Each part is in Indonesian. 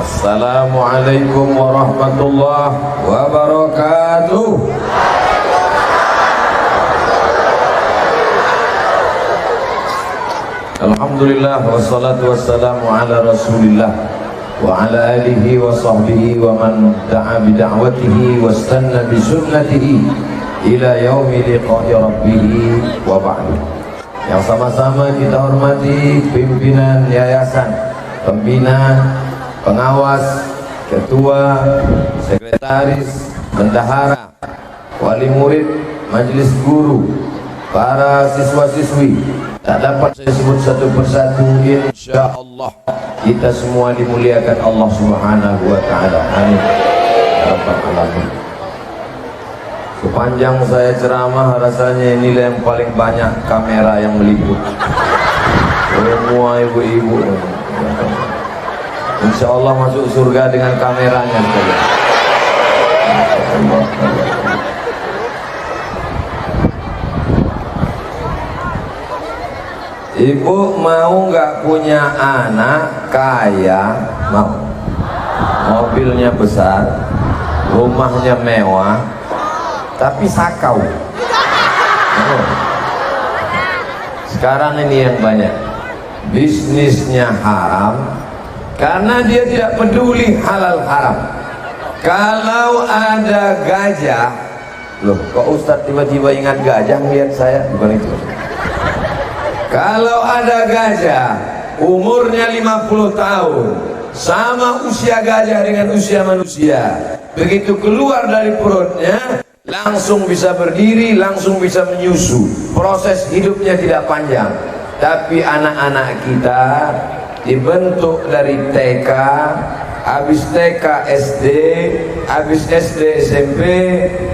Assalamualaikum warahmatullahi wabarakatuh. Alhamdulillah wassalatu wassalamu ala rasulillah wa ala alihi wa sahbihi wa man da'a bida'watihi wastanna bisunnatihi ila yaumi liqa'i rabbih wa ba'du. Yang sama-sama kita hormati pimpinan yayasan, pembina, pengawas, ketua, sekretaris, bendahara, wali murid, majelis guru, para siswa-siswi. Tak dapat saya sebut satu persatu, insya Allah kita semua dimuliakan Allah Subhanahu wa Ta'ala. Amin ya rabbal alamin. Sepanjang saya ceramah rasanya inilah yang paling banyak kamera yang meliput. Semua ibu-ibu, insya Allah masuk surga dengan kameranya. Ibu mau nggak punya anak kaya? Mau. Mobilnya besar, rumahnya mewah, tapi sakau. Sekarang ini yang banyak, bisnisnya haram karena dia tidak peduli halal haram. Kalau ada gajah, loh kok Ustadz tiba-tiba ingat gajah melihat saya? Bukan itu. Kalau ada gajah umurnya 50 tahun, sama usia gajah dengan usia manusia, begitu keluar dari perutnya langsung bisa berdiri, langsung bisa menyusu. Proses hidupnya tidak panjang. Tapi anak-anak kita dibentuk dari TK, habis TK SD, habis SD SMP,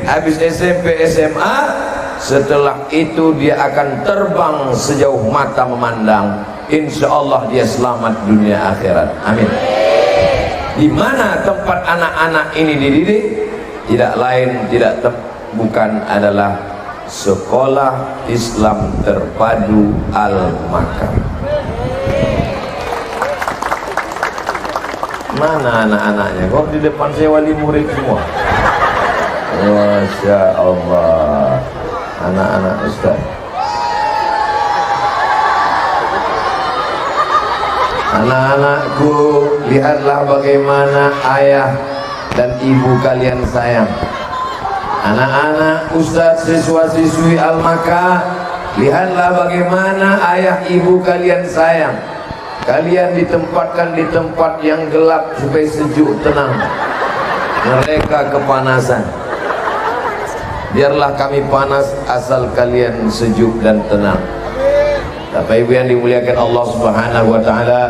habis SMP SMA. Setelah itu dia akan terbang sejauh mata memandang. Insya Allah dia selamat dunia akhirat. Amin. Di mana tempat anak-anak ini dididik? Tidak lain, bukan adalah Sekolah Islam Terpadu Al-Makar. Mana anak-anaknya? Kok di depan saya wali murid semua? Masya Allah, anak-anak Ustaz. Anak-anakku, lihatlah bagaimana ayah dan ibu kalian sayang. Anak-anak Ustaz, siswa-siswi Al-Makar, lihatlah bagaimana ayah ibu kalian sayang. Kalian ditempatkan di tempat yang gelap supaya sejuk tenang. Mereka kepanasan. Biarlah kami panas asal kalian sejuk dan tenang. Bapak Ibu yang dimuliakan Allah Subhanahu wa Ta'ala,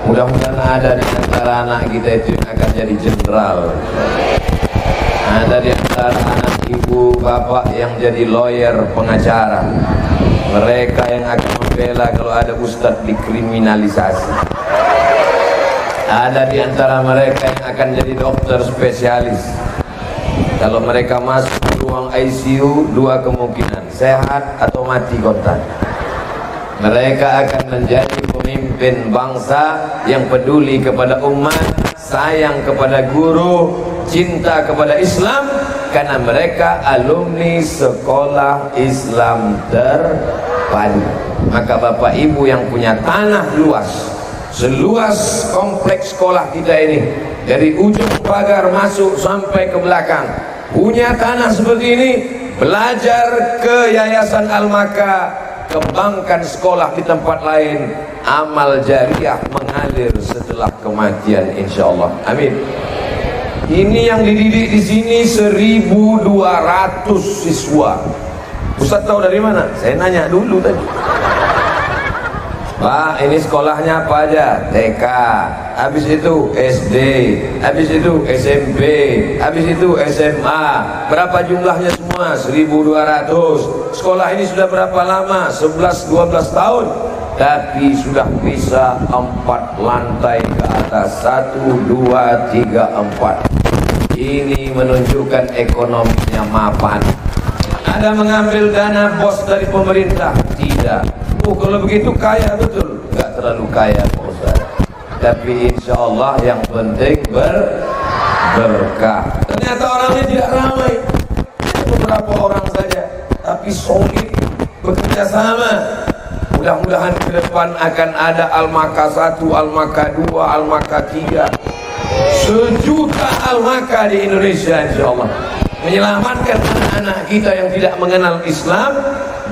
mudah-mudahan ada di antara anak kita itu yang akan jadi jenderal. Ada di antara anak ibu bapak yang jadi lawyer, pengacara. Mereka yang akan membela kalau ada ustadz dikriminalisasi. Ada di antara mereka yang akan jadi dokter spesialis. Kalau mereka masuk ruang ICU, dua kemungkinan, sehat atau mati kontan. Mereka akan menjadi pemimpin bangsa yang peduli kepada umat, sayang kepada guru, cinta kepada Islam, karena mereka alumni Sekolah Islam Terpadu. Maka Bapak Ibu yang punya tanah luas, seluas kompleks sekolah kita ini, dari ujung pagar masuk sampai ke belakang, punya tanah seperti ini, belajar ke Yayasan Al-Makar, kembangkan sekolah di tempat lain, amal jariah mengalir setelah kematian insyaallah. Amin. Ini yang dididik di sini 1.200 siswa. Ustaz tahu dari mana? Saya nanya dulu tadi. Pak, ini sekolahnya apa aja? TK, habis itu SD, habis itu SMP, habis itu SMA. Berapa jumlahnya semua? 1.200. Sekolah ini sudah berapa lama? 11-12 tahun. Tapi sudah bisa 4 lantai ke atas. 1, 2, 3, 4. Ini menunjukkan ekonominya mapan. Ada mengambil dana bos dari pemerintah? Tidak. Kalau begitu kaya betul? Enggak terlalu kaya Pak Ustaz. tapi insya Allah yang penting berkah. Ternyata orangnya tidak ramai, beberapa orang saja, tapi solid, bekerja sama. Mudah-mudahan ke depan akan ada Al-Maka 1, Al-Maka 2, Al-Maka 3, 1 juta Al-Maka di Indonesia insya Allah, menyelamatkan anak-anak kita yang tidak mengenal Islam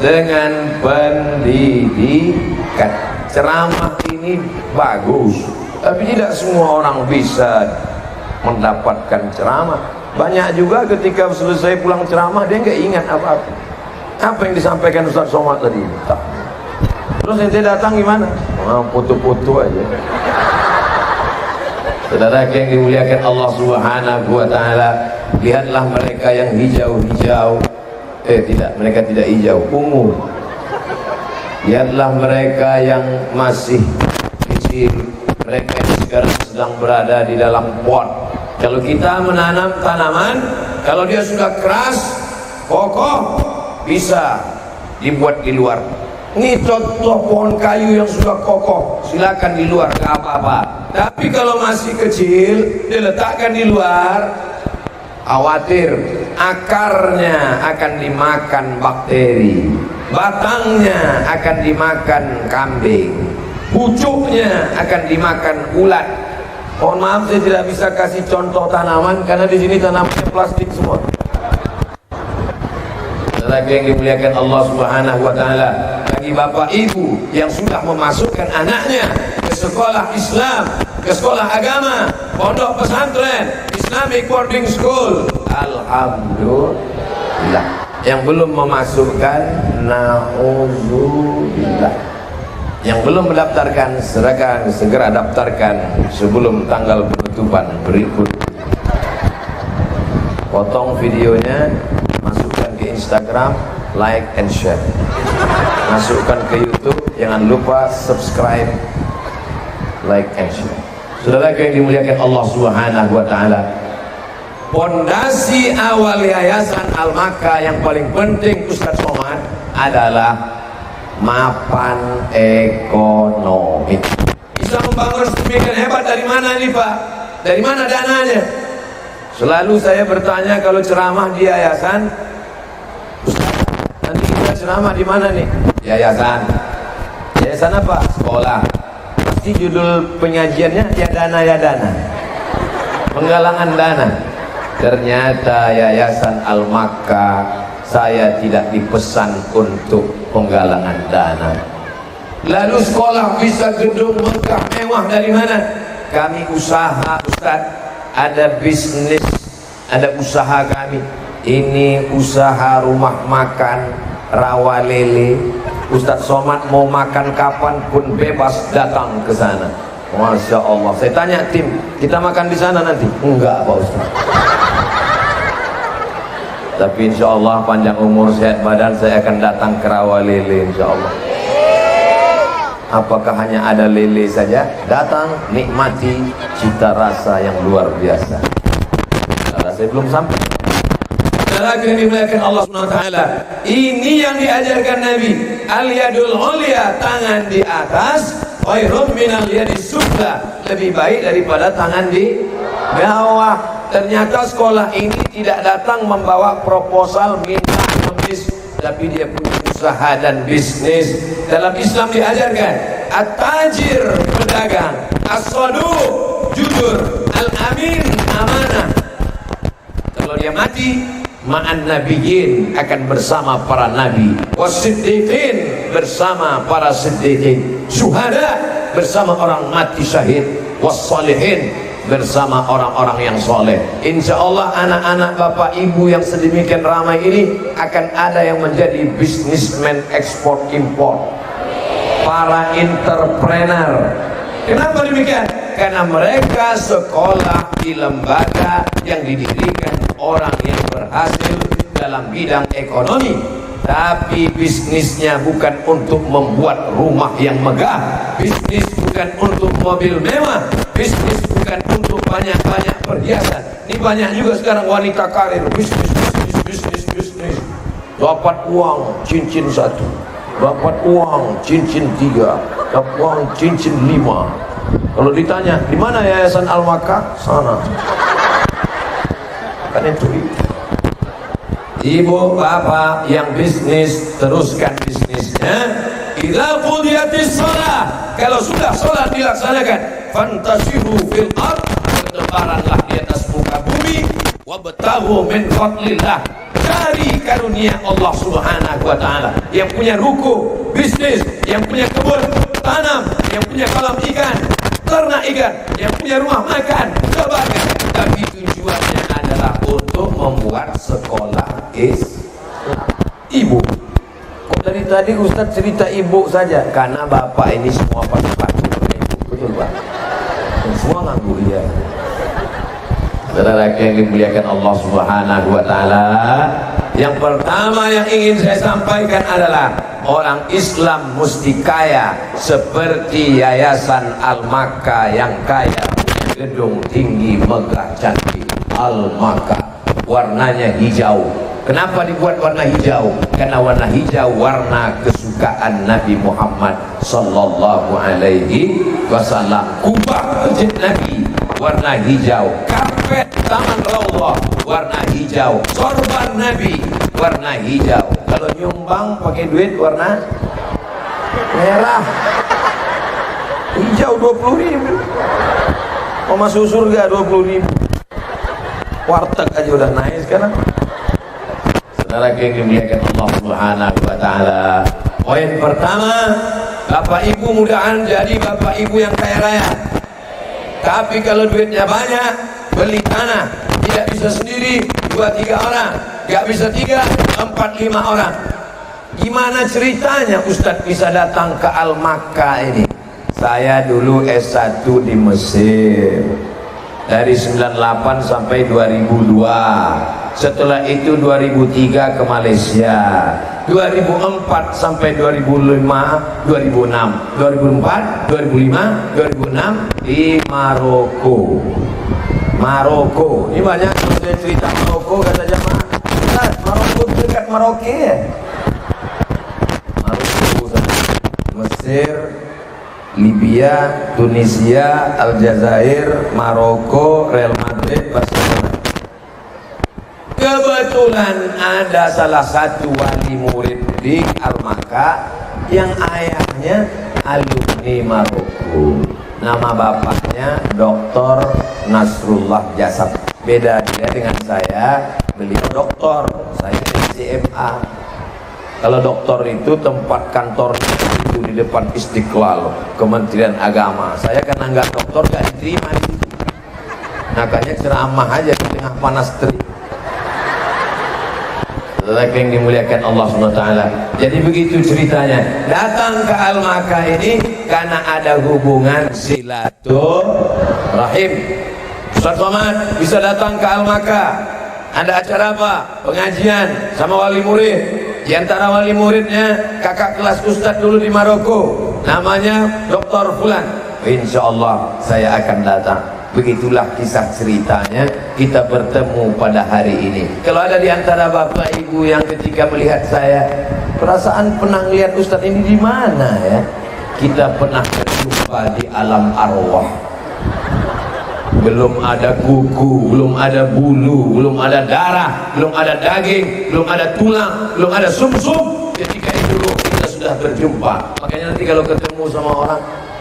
dengan pendidikan. Ceramah ini bagus, tapi tidak semua orang bisa mendapatkan ceramah. Banyak juga ketika selesai pulang ceramah dia nggak ingat apa-apa. Apa yang disampaikan Ustaz Somad tadi? Tak. Terus ente datang gimana? Foto-foto aja. Saudara yang dimuliakan Allah Subhanahu wa taala, lihatlah mereka yang hijau-hijau. Tidak, mereka tidak hijau, ungu. Lihatlah mereka yang masih kecil, mereka yang sekarang sedang berada di dalam pot. Kalau kita menanam tanaman, kalau dia sudah keras, kokoh, bisa dibuat di luar. Ini contoh pohon kayu yang sudah kokoh, silakan di luar, gak apa-apa. Tapi kalau masih kecil, diletakkan di luar, khawatir akarnya akan dimakan bakteri, batangnya akan dimakan kambing, pucuknya akan dimakan ulat. Mohon maaf, saya tidak bisa kasih contoh tanaman karena di sini tanamannya plastik semua. Lagi yang dimuliakan Allah Subhanahu wa taala, bagi bapak ibu yang sudah memasukkan anaknya ke sekolah Islam, ke sekolah agama, pondok pesantren, Islamic boarding school, alhamdulillah. Yang belum memasukkan, naudzubillah. Yang belum mendaftarkan, segera daftarkan sebelum tanggal penutupan berikut. Potong videonya, masukkan ke Instagram, like and share. Masukkan ke YouTube, jangan lupa subscribe, like and share. Saudara yang dimuliakan Allah Subhanahu wa taala, pondasi awal Yayasan Al-Maka yang paling penting Ustaz Somad adalah mapan ekonomi. Bisa membangun sedemikian hebat dari mana nih Pak? Dari mana dananya? Selalu saya bertanya kalau ceramah di yayasan, Ustaz, nanti kita ceramah di mana nih? Yayasan. Yayasan apa? Sekolah. Pasti judul penyajiannya ya dana. Penggalangan dana. Ternyata Yayasan Al-Maka saya tidak dipesan untuk penggalangan dana. Lalu sekolah bisa gedung megah mewah dari mana? Kami usaha Ustaz, ada bisnis, ada usaha kami. Ini usaha rumah makan rawa lele. Ustaz Somad mau makan kapan pun bebas datang ke sana. Masya Allah. Saya tanya tim, kita makan di sana nanti? Enggak Pak Ustaz. Tapi insya Allah panjang umur sehat badan saya akan datang ke rawa lele insya Allah. Apakah hanya ada lele saja? Datang, nikmati cita rasa yang luar biasa. Karena saya belum sampai. Lagi yang dimuliakan Allah SWT, ini yang diajarkan Nabi. Al-yadul ulya, tangan di atas, khairun minal yadis sufla, lebih baik daripada tangan di bawah. Ternyata sekolah ini tidak datang membawa proposal minta habis, tapi dia punya usaha dan bisnis. Dalam Islam diajarkan at-tajir, pedagang, as-saduq, jujur, al-amin, amanah. Kalau dia mati, ma'an nabiyyin, akan bersama para nabi, was-siddiqin, bersama para siddiqin, syuhada, bersama orang mati syahid, was-salihin, bersama orang-orang yang soleh. Insya Allah anak-anak bapak ibu yang sedemikian ramai ini akan ada yang menjadi bisnismen ekspor impor, para entrepreneur. Kenapa demikian? Karena mereka sekolah di lembaga yang didirikan orang yang berhasil dalam bidang ekonomi, tapi bisnisnya bukan untuk membuat rumah yang megah, bisnis bukan untuk mobil mewah, bisnis bukan untuk banyak-banyak perhiasan. Ini banyak juga sekarang wanita karir, bisnis. Dapat uang cincin 1, dapat uang cincin 3, dapat uang cincin 5. Kalau ditanya, di mana Yayasan Al-Maka? Sana. Kan itu. Ibu, bapak yang bisnis, teruskan bisnisnya. Idza qudiyatis shalah, kalau sudah salat dilaksanakan, fantasiru fil ard, bertebaranlah di atas muka bumi, wabtaghu min fadlillah, cari karunia Allah Subhanahu wa taala. Yang punya ruko, bisnis, yang punya kebun, tanam, yang punya kolam ikan, ternak ikan, yang punya rumah makan, sebagai, tapi tujuannya adalah untuk membuat sekolah ibu. Kok dari tadi Ustaz cerita ibu saja? Karena bapak ini semua pakai baju ibu, betul Pak? Semua nganggur ya. Saudara yang dimuliakan Allah Subhanahu wa taala, yang pertama yang ingin saya sampaikan adalah orang Islam mesti kaya seperti Yayasan Al-Maka yang kaya, gedung tinggi megah cantik. Al-Maka warnanya hijau. Kenapa dibuat warna hijau? Karena warna hijau warna kesukaan Nabi Muhammad sallallahu alaihi wasallam. Kubah masjid Nabi warna hijau, karpet taman Raudhah warna hijau, sorban Nabi warna hijau. Kalau nyumbang pakai duit warna merah, hijau 20.000. Mau masuk surga 20.000. Warteg aja udah naik sekarang. Saudara yang dimuliakan Allah Subhanahu wa taala, poin pertama, Bapak Ibu mudahan jadi Bapak Ibu yang kaya raya. Tapi kalau duitnya banyak, beli tanah, tidak bisa sendiri 2-3 orang, nggak bisa 3, 4, 5 orang. Gimana ceritanya Ustadz bisa datang ke Al-Maka ini? Saya dulu S1 di Mesir dari 98 sampai 2002. Setelah itu 2003 ke Malaysia, 2004 sampai 2005, 2006, 2004, 2005, 2006 di Maroko. Maroko, ini banyak saya cerita Maroko, kata jamaah. Maroko dekat Maroke ya. Maroko, Mesir, Libya, Tunisia, Aljazair, Maroko, Real Madrid, Barcelona. Kebetulan ada salah satu wali murid di Al-Maka yang ayahnya alumni Maroko. Nama bapaknya Dr. Nasrullah Jasab. Beda dia dengan saya, beliau doktor, saya CMA. Kalau doktor itu tempat kantornya itu di depan Istiqlal, Kementerian Agama. Saya karena nggak doktor nggak diterima di situ. Makanya ceramah aja di tengah panas terik. Lagi yang dimuliakan Allah SWT. Jadi begitu ceritanya. Datang ke Al-Maka ini karena ada hubungan silaturahim. Ustaz Somad bisa datang ke Al-Maka. Ada acara apa? Pengajian sama wali murid. Di antara wali muridnya kakak kelas Ustadz dulu di Maroko, namanya Dr. Fulan. Insya Allah saya akan datang. Begitulah kisah ceritanya, kita bertemu pada hari ini. Kalau ada di antara bapak ibu yang ketika melihat saya, perasaan pernah lihat Ustadz ini di mana ya? Kita pernah berjumpa di alam arwah. Belum ada kuku, belum ada bulu, belum ada darah, belum ada daging, belum ada tulang, belum ada sumsum. Ketika itu kita sudah berjumpa. Makanya nanti kalau ketemu sama orang,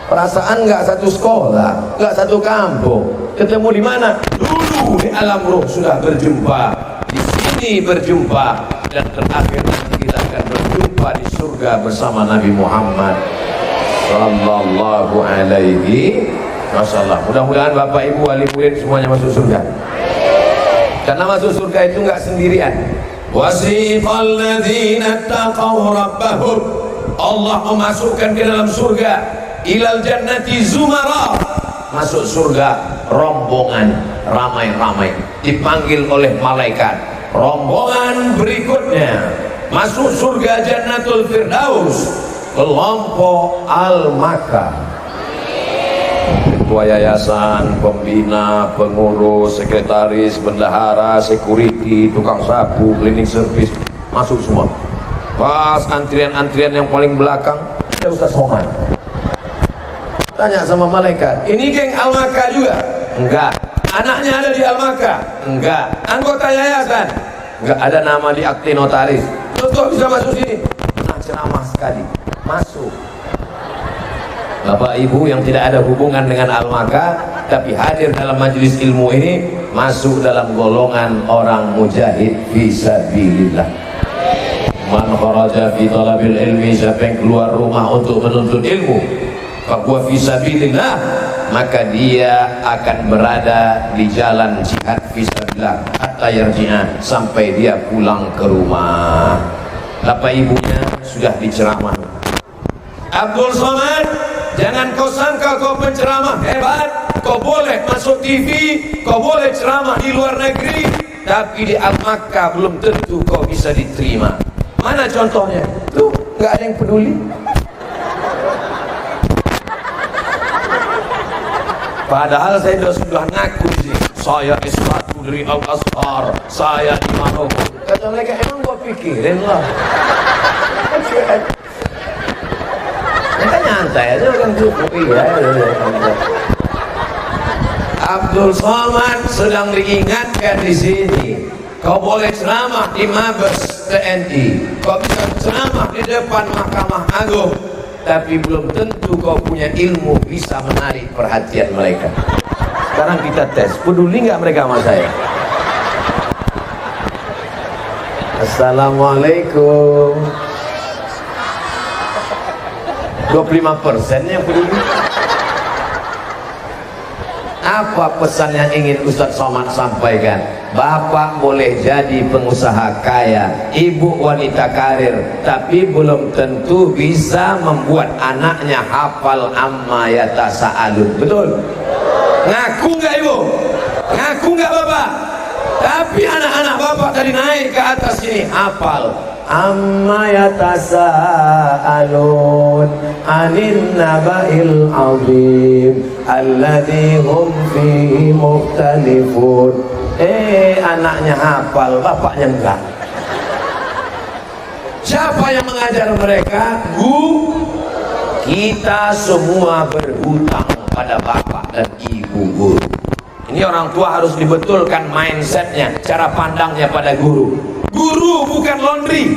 perasaan nggak satu sekolah, nggak satu kampung, ketemu di mana? Dulu di alam ruh sudah berjumpa, di sini berjumpa, dan terakhir nanti kita akan berjumpa di surga bersama Nabi Muhammad sallallahu alaihi wasallam. Mudah-mudahan Bapak Ibu wali murid semuanya masuk surga. Karena masuk surga itu nggak sendirian. Wasiqal ladzina taqaw rabbahum, Allah memasukkan ke dalam surga. Ilal jannati zumara, masuk surga rombongan ramai-ramai, dipanggil oleh malaikat. Rombongan berikutnya masuk surga Jannatul Firdaus, kelompok Al-Maka. Ketua yayasan, pembina, pengurus, sekretaris, bendahara, security, tukang sapu, cleaning service, masuk semua. Pas antrian-antrian yang paling belakang ada Ustaz Somad. Tanya sama malaikat, ini geng Al-Maka juga? Enggak. Anaknya ada di Al-Maka? Enggak. Anggota yayasan? Enggak ada nama di akte notaris. Terus kok bisa masuk sini? Pernah ceramah sekali. Masuk. Bapak Ibu yang tidak ada hubungan dengan Al-Maka tapi hadir dalam majelis ilmu ini, masuk dalam golongan orang mujahid fisabilillah. Man kharaja fi talabil ilmi, siapa yang keluar rumah untuk menuntut ilmu, bahwa fisabilillah, maka dia akan berada di jalan jihad fisabilillah hatta yarji'a, sampai dia pulang ke rumah. Bapak ibunya sudah diceramah. Abdul Somad, jangan kau sangka kau penceramah hebat, kau boleh masuk TV, kau boleh ceramah di luar negeri, tapi di Al-Makkah belum tentu kau bisa diterima. Mana contohnya? Tuh, nggak ada yang peduli. Padahal saya sudah ngaku sih, saya S1 dari Al-Azhar, saya di Maroko. Kata mereka, emang gua pikirin lah. Mereka nyantai aja, kan cukup. Iya. Abdul Somad sedang diingatkan di sini. Kau boleh ceramah di Mabes TNI, kau bisa ceramah di depan Mahkamah Agung, tapi belum tentu kau punya ilmu bisa menarik perhatian mereka. Sekarang kita tes, peduli nggak mereka sama saya? Assalamualaikum. 25% yang peduli. Apa pesan yang ingin Ustadz Somad sampaikan? Bapak boleh jadi pengusaha kaya, ibu wanita karir, tapi belum tentu bisa membuat anaknya hafal amma yatasaalun. Betul? Ngaku nggak ibu? Ngaku nggak bapak? Tapi anak-anak bapak tadi naik ke atas sini hafal amma yatasaalun anin naba'il azim alladzi hum fihi mukhtalifun. Anaknya hafal, bapaknya enggak. Siapa yang mengajar mereka? Kita semua berhutang pada bapak dan ibu guru. Ini orang tua harus dibetulkan mindsetnya, cara pandangnya pada guru. Guru bukan laundry.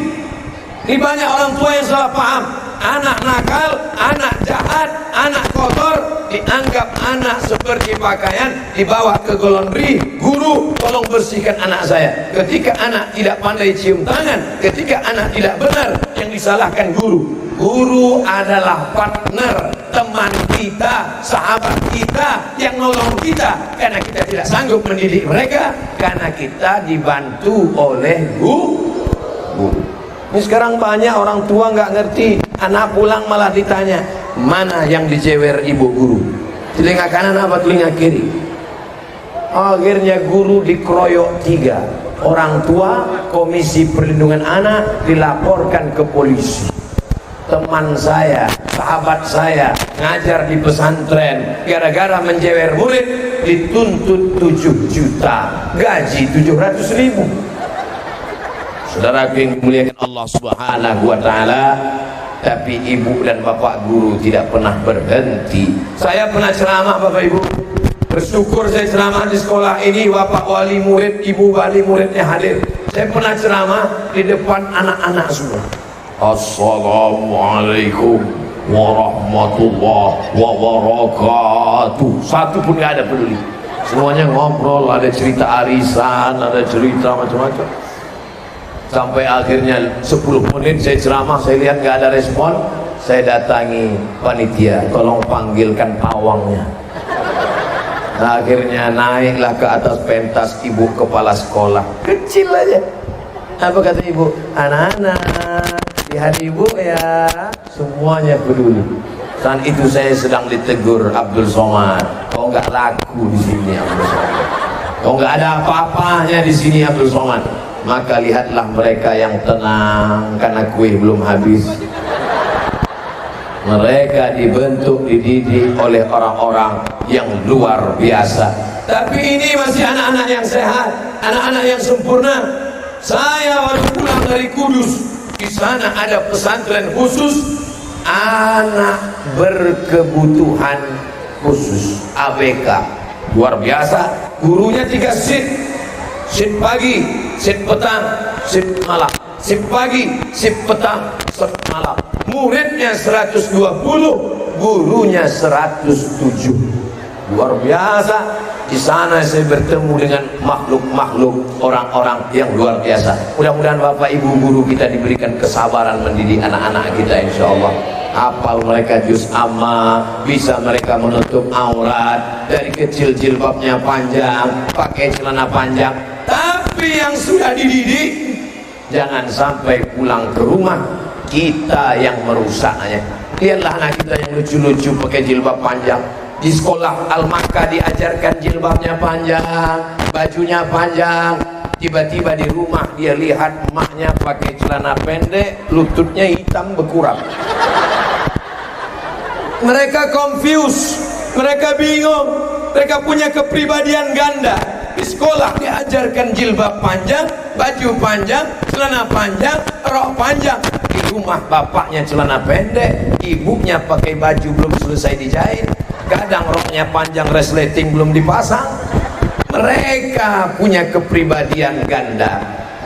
Ini banyak orang tua yang salah paham. Anak nakal, anak jahat, anak kotor, dianggap anak seperti pakaian, dibawa ke laundry. Guru, tolong bersihkan anak saya. Ketika anak tidak pandai cium tangan, ketika anak tidak benar, yang disalahkan guru. Guru adalah partner, teman kita, sahabat kita, yang nolong kita, karena kita tidak sanggup mendidik mereka, karena kita dibantu oleh guru. Ini sekarang banyak orang tua nggak ngerti, anak pulang malah ditanya, mana yang dijewer ibu guru? Telinga kanan apa telinga kiri? Akhirnya guru dikeroyok 3. Orang tua, Komisi Perlindungan Anak dilaporkan ke polisi. Teman saya, sahabat saya, ngajar di pesantren, gara-gara menjewer murid dituntut 7 juta, gaji 700.000. Saudara yang dimuliakan Allah Subhanahu wa Ta'ala, tapi ibu dan bapak guru tidak pernah berhenti. Saya pernah ceramah Bapak Ibu, bersyukur saya ceramah di sekolah ini, bapak wali murid, ibu wali muridnya hadir. Saya pernah ceramah di depan anak-anak semua. Assalamualaikum warahmatullahi wabarakatuh. Satu pun gak ada peduli. Semuanya ngobrol, ada cerita arisan, ada cerita macam-macam. Sampai akhirnya 10 menit saya ceramah, saya lihat gak ada respon. Saya datangi panitia, tolong panggilkan pawangnya. Nah, akhirnya naiklah ke atas pentas ibu kepala sekolah, kecil aja. Apa kata ibu? Anak-anak, lihat ibu ya. Semuanya peduli. Saat itu saya sedang ditegur, Abdul Somad, kau nggak laku di sini Abdul Somad. Kau nggak ada apa-apanya di sini Abdul Somad. Maka lihatlah mereka yang tenang karena kue belum habis. Mereka dibentuk, dididik oleh orang-orang yang luar biasa. Tapi ini masih anak-anak yang sehat, anak-anak yang sempurna. Saya baru pulang dari Kudus. Di sana ada pesantren khusus anak berkebutuhan khusus ABK luar biasa. Gurunya 3 shift pagi, shift petang, shift malam, shift pagi, shift petang, shift malam. Muridnya 120, gurunya 107. Luar biasa. Di sana saya bertemu dengan makhluk-makhluk, orang-orang yang luar biasa. Mudah-mudahan Bapak Ibu guru kita diberikan kesabaran mendidik anak-anak kita, insya Allah. Hafal mereka juz amma, bisa mereka menutup aurat, dari kecil jilbabnya panjang, pakai celana panjang. Tapi yang sudah dididik, jangan sampai pulang ke rumah kita yang merusaknya. Lihatlah anak kita yang lucu-lucu pakai jilbab panjang. Di sekolah Al-Makkah diajarkan jilbabnya panjang, bajunya panjang. Tiba-tiba di rumah dia lihat emaknya pakai celana pendek, lututnya hitam berkurang. Mereka confused, mereka bingung, mereka punya kepribadian ganda. Di sekolah diajarkan jilbab panjang, baju panjang, celana panjang, rok panjang. Di rumah bapaknya celana pendek, ibunya pakai baju belum selesai dijahit, kadang roknya panjang, resleting belum dipasang. Mereka punya kepribadian ganda.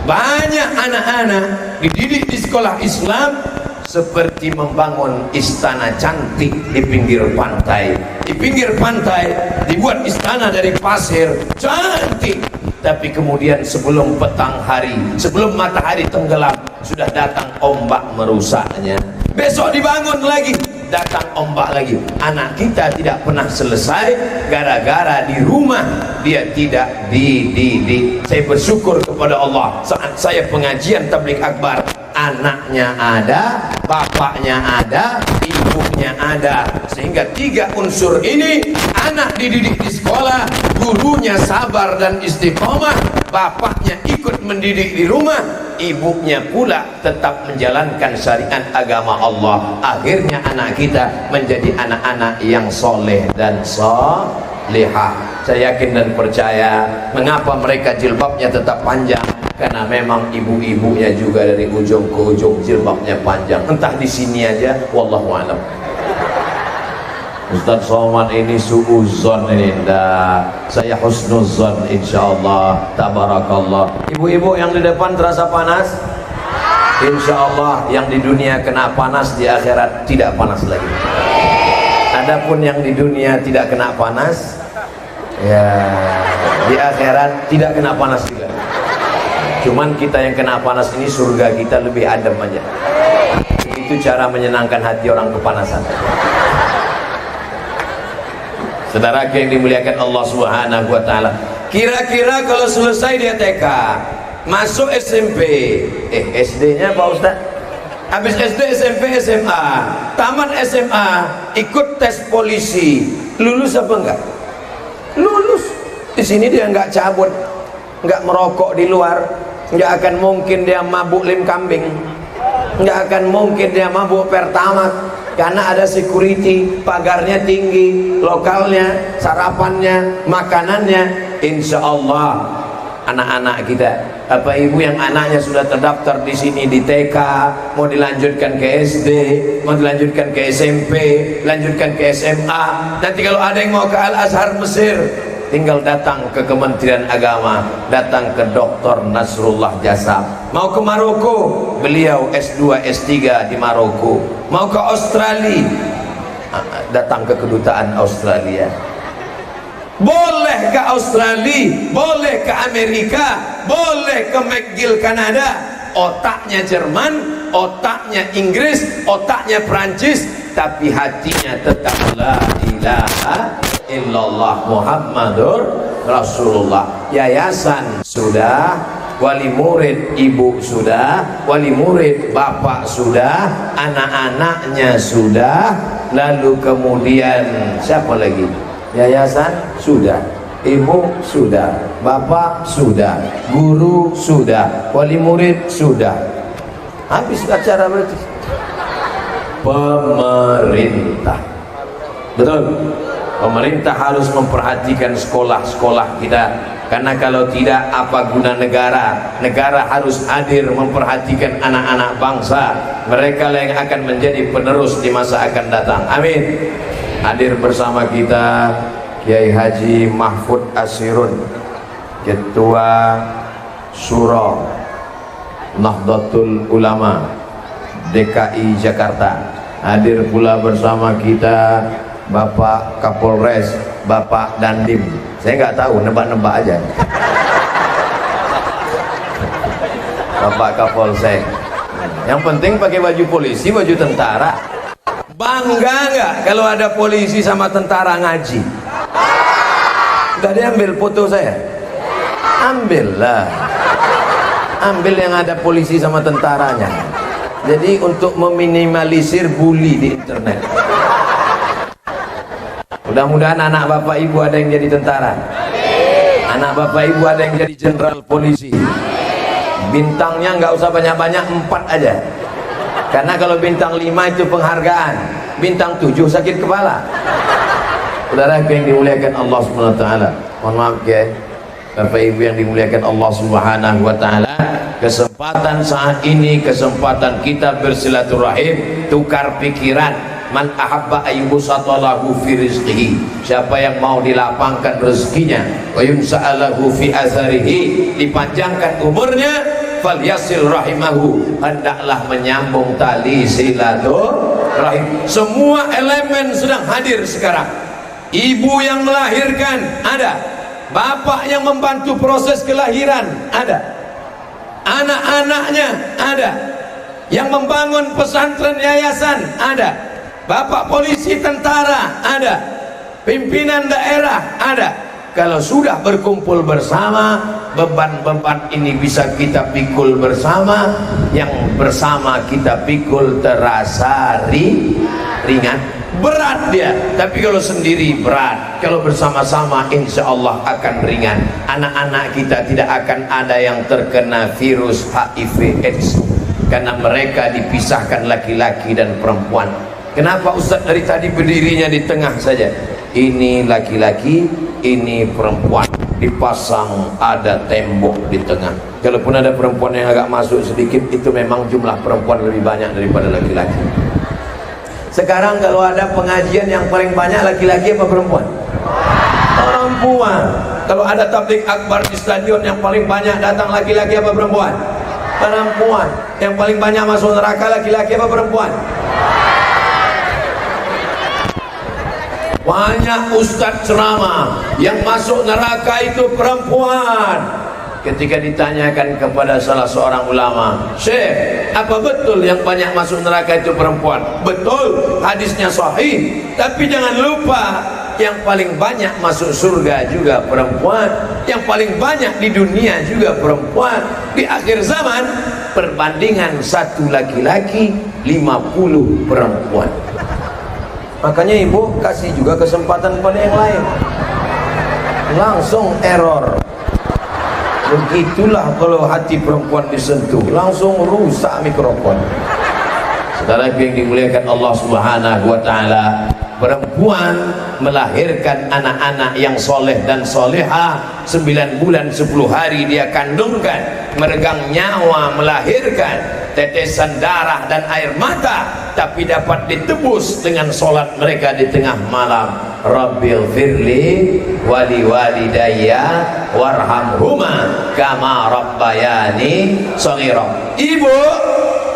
Banyak anak-anak dididik di sekolah Islam seperti membangun istana cantik di pinggir pantai. Di pinggir pantai dibuat istana dari pasir cantik, tapi kemudian sebelum petang hari, sebelum matahari tenggelam, sudah datang ombak merusaknya. Besok dibangun lagi, datang ombak lagi. Anak kita tidak pernah selesai gara-gara di rumah dia tidak dididik. Saya bersyukur kepada Allah saat saya pengajian tabligh akbar, anaknya ada, bapaknya ada, ibunya ada, sehingga 3 unsur ini anak dididik di sekolah, gurunya sabar dan istiqomah, bapaknya ikut mendidik di rumah, ibunya pula tetap menjalankan syariat agama Allah. Akhirnya anak kita menjadi anak-anak yang soleh dan solehah. Saya yakin dan percaya mengapa mereka jilbabnya tetap panjang, karena memang ibu-ibunya juga dari ujung ke ujung jilbabnya panjang. Entah di sini aja, wallahu a'lam. Ustaz Somad ini su'uzon ini, saya husnuzon insyaallah, tabarakallah. Ibu-ibu yang di depan terasa panas? Insyaallah yang di dunia kena panas, di akhirat tidak panas lagi. Adapun yang di dunia tidak kena panas, ya di akhirat tidak kena panas juga. Cuman kita yang kena panas ini surga kita lebih adem aja. Itu cara menyenangkan hati orang kepanasan. Saudara yang dimuliakan Allah Subhanahu wa taala, kira-kira kalau selesai dia TK, masuk SMP, SD-nya Pak Ustaz, habis SD, SMP, SMA, tamat SMA, ikut tes polisi, lulus apa enggak? Lulus. Di sini dia enggak cabut, enggak merokok di luar, enggak akan mungkin dia mabuk lim kambing, enggak akan mungkin dia mabuk pertamax, karena ada security, pagarnya tinggi, lokalnya, sarapannya, makanannya. Insya Allah anak-anak kita, Bapak Ibu yang anaknya sudah terdaftar di sini di TK, mau dilanjutkan ke SD, mau dilanjutkan ke SMP, lanjutkan ke SMA, nanti kalau ada yang mau ke Al-Azhar Mesir, tinggal datang ke Kementerian Agama, datang ke Dr. Nasrullah Jasab. Mau ke Maroko, beliau S2 S3 di Maroko. Mau ke Australia, datang ke kedutaan Australia. Boleh ke Australia, boleh ke Amerika, boleh ke McGill Kanada. Otaknya Jerman, otaknya Inggris, otaknya Prancis, tapi hatinya tetap la ilaha illallah Muhammadur Rasulullah. Yayasan sudah, wali murid ibu sudah, wali murid bapak sudah, anak-anaknya sudah, lalu kemudian siapa lagi? Yayasan sudah, ibu sudah, bapak sudah, guru sudah, wali murid sudah. Habis acara berarti. Pemerintah, betul? Pemerintah harus memperhatikan sekolah-sekolah kita, karena kalau tidak apa guna negara? Negara harus hadir memperhatikan anak-anak bangsa, mereka yang akan menjadi penerus di masa akan datang. Amin. Hadir bersama kita Kiai Haji Mahfud Asirun, Ketua Syuro Nahdlatul Ulama DKI Jakarta. Hadir pula bersama kita Bapak Kapolres, Bapak Dandim. Saya nggak tahu, nebak-nebak aja. Bapak Kapolsek. Yang penting pakai baju polisi, baju tentara. Bangga nggak kalau ada polisi sama tentara ngaji? Nggak diambil foto saya? Ambillah. Ambil yang ada polisi sama tentaranya. Jadi untuk meminimalisir bully di internet. Mudah-mudahan anak bapak ibu ada yang jadi tentara, anak bapak ibu ada yang jadi jenderal polisi. Bintangnya nggak usah banyak-banyak, 4 aja, karena kalau bintang 5 itu penghargaan, bintang 7 sakit kepala. Saudara yang dimuliakan Allah Subhanahu wa taala, mohon maaf ya bapak ibu yang dimuliakan Allah Subhanahu wa taala, kesempatan saat ini kesempatan kita bersilaturahim, tukar pikiran. Man ahabba ayyubsatalahu fi rizqihi, siapa yang mau dilapangkan rezekinya, wa yunsa'alahu fi azarihi, dipanjangkan umurnya, falyasil rahimahu, hendaklah menyambung tali silaturahim. Semua elemen sedang hadir sekarang. Ibu yang melahirkan ada, bapak yang membantu proses kelahiran ada, anak-anaknya ada, yang membangun pesantren yayasan ada, bapak polisi tentara ada, pimpinan daerah ada. Kalau sudah berkumpul bersama, beban-beban ini bisa kita pikul bersama, yang bersama kita pikul terasa ringan. Berat dia, tapi kalau sendiri berat, kalau bersama-sama insya Allah akan ringan. Anak-anak kita tidak akan ada yang terkena virus HIV/AIDS, karena mereka dipisahkan laki-laki dan perempuan. Kenapa Ustaz dari tadi berdirinya di tengah saja? Ini laki-laki, ini perempuan, dipasang ada tembok di tengah. Kalaupun ada perempuan yang agak masuk sedikit, itu memang jumlah perempuan lebih banyak daripada laki-laki. Sekarang kalau ada pengajian yang paling banyak laki-laki apa perempuan? Perempuan. Kalau ada tabligh akbar di stadion yang paling banyak datang laki-laki apa perempuan? Perempuan. Yang paling banyak masuk neraka laki-laki apa perempuan? Banyak ustadz ceramah yang masuk neraka itu perempuan. Ketika ditanyakan kepada salah seorang ulama, Syekh, apa betul yang banyak masuk neraka itu perempuan? Betul, hadisnya sahih. Tapi jangan lupa, yang paling banyak masuk surga juga perempuan, yang paling banyak di dunia juga perempuan. Di akhir zaman, perbandingan 1 laki-laki 50 perempuan. Makanya ibu kasih juga kesempatan pada yang lain. Langsung error. Begitulah kalau hati perempuan disentuh, langsung rusak mikrofon. Saudara yang dimuliakan Allah Subhanahu wa taala, perempuan melahirkan anak-anak yang soleh dan soleha. 9 bulan 10 hari dia kandungkan, meregang nyawa melahirkan, tetesan darah dan air mata, tapi dapat ditebus dengan solat mereka di tengah malam. Rabbil firli wali walidayya warhamhuma kama rabbayani shaghira. Ibu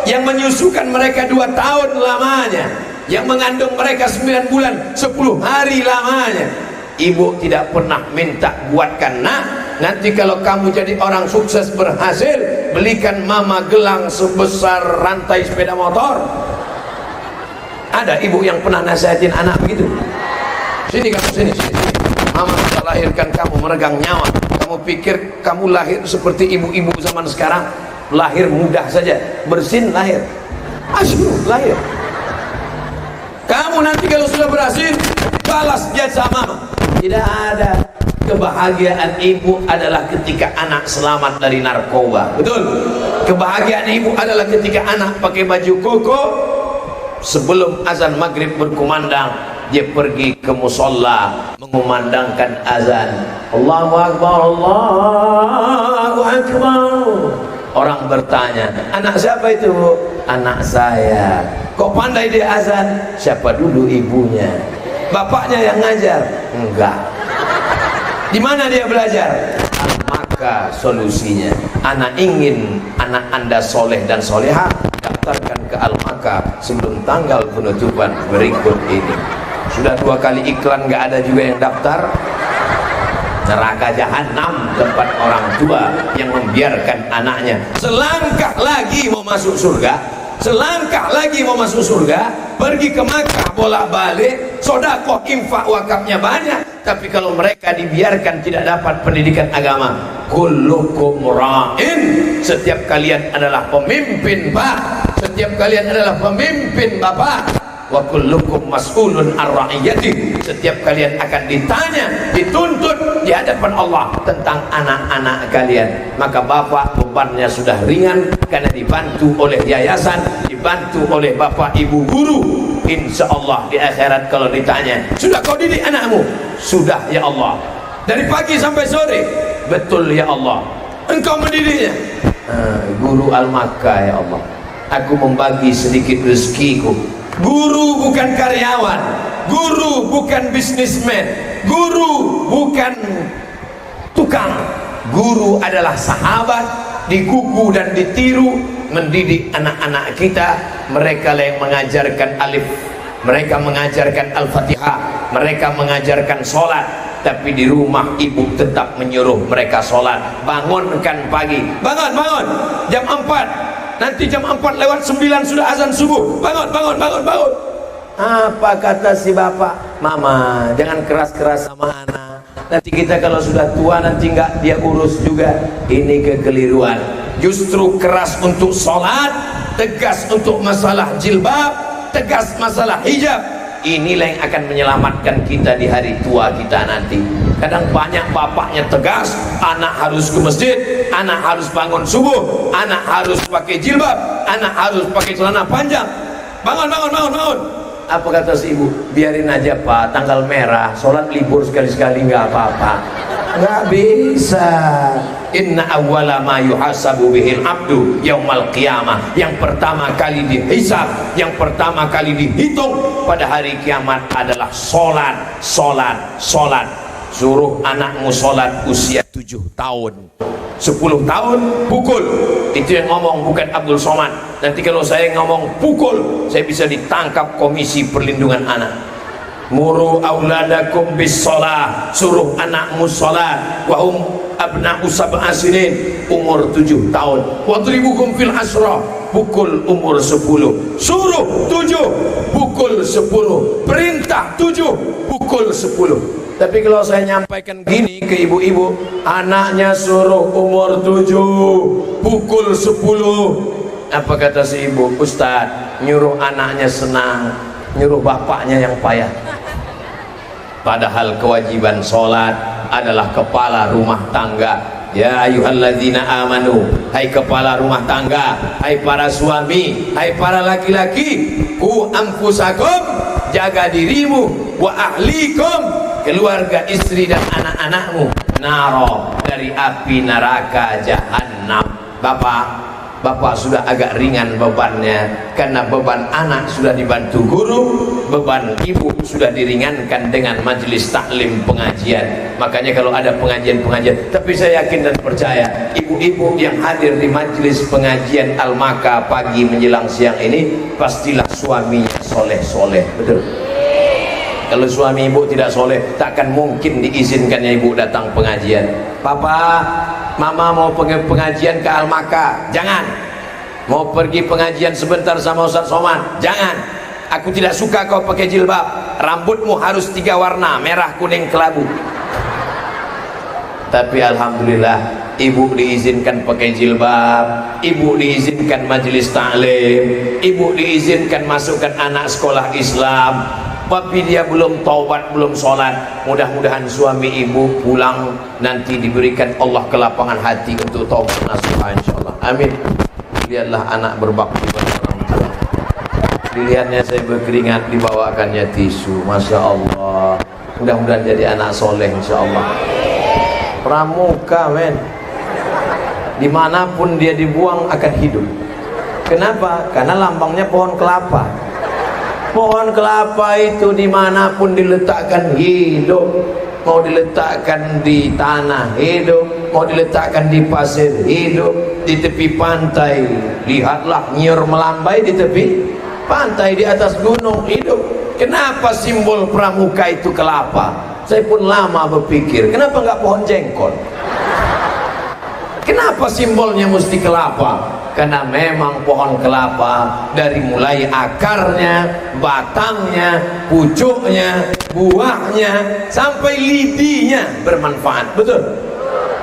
yang menyusukan mereka 2 tahun lamanya, yang mengandung mereka 9 bulan 10 hari lamanya, ibu tidak pernah minta buatkan, nak, nanti kalau kamu jadi orang sukses berhasil, belikan mama gelang sebesar rantai sepeda motor. Ada ibu yang pernah nasihatin anak begitu? Sini kamu, sini. Mama sudah lahirkan kamu meregang nyawa. Kamu pikir kamu lahir seperti ibu-ibu zaman sekarang, lahir mudah saja, bersin lahir, asyur lahir. Kamu nanti kalau sudah berhasil, balas jasa mama. Tidak ada. Kebahagiaan ibu adalah ketika anak selamat dari narkoba. Betul? Kebahagiaan ibu adalah ketika anak pakai baju koko, sebelum azan maghrib berkumandang, dia pergi ke musola mengumandangkan azan. Allahu Akbar, Allahu Akbar. Orang bertanya, anak siapa itu, Bu? Anak saya. Kok pandai dia azan? Siapa dulu ibunya? Bapaknya yang ngajar? Enggak. Di mana dia belajar? Maka solusinya, anak ingin anak anda soleh dan soleha, daftarkan ke Al-Maka sebelum tanggal penutupan berikut ini. Sudah 2 kali iklan, nggak ada juga yang daftar. Neraka jahanam tempat orang tua yang membiarkan anaknya selangkah lagi mau masuk surga, selangkah lagi mau masuk surga, pergi ke Makkah bolak-balik, sodakoh infak wakafnya banyak, tapi kalau mereka dibiarkan tidak dapat pendidikan agama. Kullukum ra'in, setiap kalian adalah pemimpin Pak, setiap kalian adalah pemimpin Bapak. Wa kullukum mas'ulun ar-ra'iyati, setiap kalian akan ditanya, dituntut di hadapan Allah tentang anak-anak kalian. Maka bapak bebannya sudah ringan karena dibantu oleh yayasan, dibantu oleh bapak ibu guru. Insya Allah di akhirat kalau ditanya, sudah kau didik anakmu? Sudah ya Allah, dari pagi sampai sore. Betul ya Allah, engkau mendidiknya. Guru Al-Makkah ya Allah, aku membagi sedikit rezekiku. Guru bukan karyawan, guru bukan bisnismen, guru bukan tukang, guru adalah sahabat, digugu dan ditiru, mendidik anak-anak kita. Mereka yang mengajarkan alif, mereka mengajarkan Al-Fatihah, mereka mengajarkan sholat, tapi di rumah ibu tetap menyuruh mereka sholat. Bangunkan pagi, bangun jam 4, nanti jam 4:09 sudah azan subuh. Bangun. Apa kata si bapak? Mama, jangan keras-keras sama anak. Nanti kita kalau sudah tua nanti nggak dia urus juga. Ini kekeliruan. Justru keras untuk sholat, tegas untuk masalah jilbab, tegas masalah hijab. Inilah yang akan menyelamatkan kita di hari tua kita nanti. Kadang banyak bapaknya tegas, anak harus ke masjid, anak harus bangun subuh, anak harus pakai jilbab, anak harus pakai celana panjang. Bangun. Apa kata si ibu? Biarin aja Pak, tanggal merah, sholat libur sekali-sekali nggak apa-apa. Nggak bisa. Inna awwala ma yuhasabu bihil abdu yaumal qiyamah, yang pertama kali dihisab, yang pertama kali dihitung pada hari kiamat adalah sholat. Suruh anakmu sholat usia 7 tahun, 10 tahun pukul. Itu yang ngomong, bukan Abdul Somad. Nanti kalau saya ngomong pukul, saya bisa ditangkap Komisi Perlindungan Anak. Muru auladakum bis sholat, suruh anakmu sholat. Wahum abna'u sab'a sinin, umur 7 tahun. Wadribukum fil asra, pukul umur 10. Suruh 7, pukul 10. Perintah 7, pukul 10. Tapi kalau saya nyampaikan gini ke ibu-ibu, anaknya suruh umur 7, pukul 10. Apa kata si ibu? Ustadz, nyuruh anaknya senang, nyuruh bapaknya yang payah. Padahal kewajiban sholat adalah kepala rumah tangga. Ya ayyuhalladzina amanu, hai kepala rumah tangga, hai para suami, hai para laki-laki, ku anfusakum, jaga dirimu, wa ahlikum, keluarga, istri dan anak-anakmu, naro, dari api neraka jahanam. Bapak sudah agak ringan bebannya karena beban anak sudah dibantu guru, beban ibu sudah diringankan dengan majelis taklim pengajian. Makanya kalau ada pengajian, tapi saya yakin dan percaya ibu-ibu yang hadir di majelis pengajian Al-Maka pagi menjelang siang ini pastilah suaminya soleh-soleh. Betul? Kalau suami ibu tidak soleh, takkan mungkin diizinkannya ibu datang pengajian. Papa, mama mau pergi pengajian ke Al-Maka? Jangan. Mau pergi pengajian sebentar sama Ustaz Somad? Jangan. Aku tidak suka kau pakai jilbab. Rambutmu harus 3 warna, merah, kuning, kelabu. Tapi alhamdulillah, ibu diizinkan pakai jilbab, ibu diizinkan majelis taklim, ibu diizinkan masukkan anak sekolah Islam. Tapi dia belum taubat, belum sholat. Mudah-mudahan suami ibu pulang nanti diberikan Allah kelapangan hati untuk taubat nasuha, insyaallah. Amin. Lihatlah anak berbakti pada orang tua. Dilihatnya saya berkeringat, dibawakannya tisu. Masya Allah, mudah-mudahan jadi anak soleh insya Allah. Pramuka men, dimanapun dia dibuang akan hidup. Kenapa? Karena lambangnya pohon kelapa. Pohon kelapa itu dimanapun diletakkan hidup. Mau diletakkan di tanah hidup, mau diletakkan di pasir hidup, di tepi pantai. Lihatlah nyiur melambai di tepi pantai, di atas gunung hidup. Kenapa simbol pramuka itu kelapa? Saya pun lama berpikir, kenapa nggak pohon jengkol? Kenapa simbolnya mesti kelapa? Karena memang pohon kelapa dari mulai akarnya, batangnya, pucuknya, buahnya sampai lidinya bermanfaat. Betul?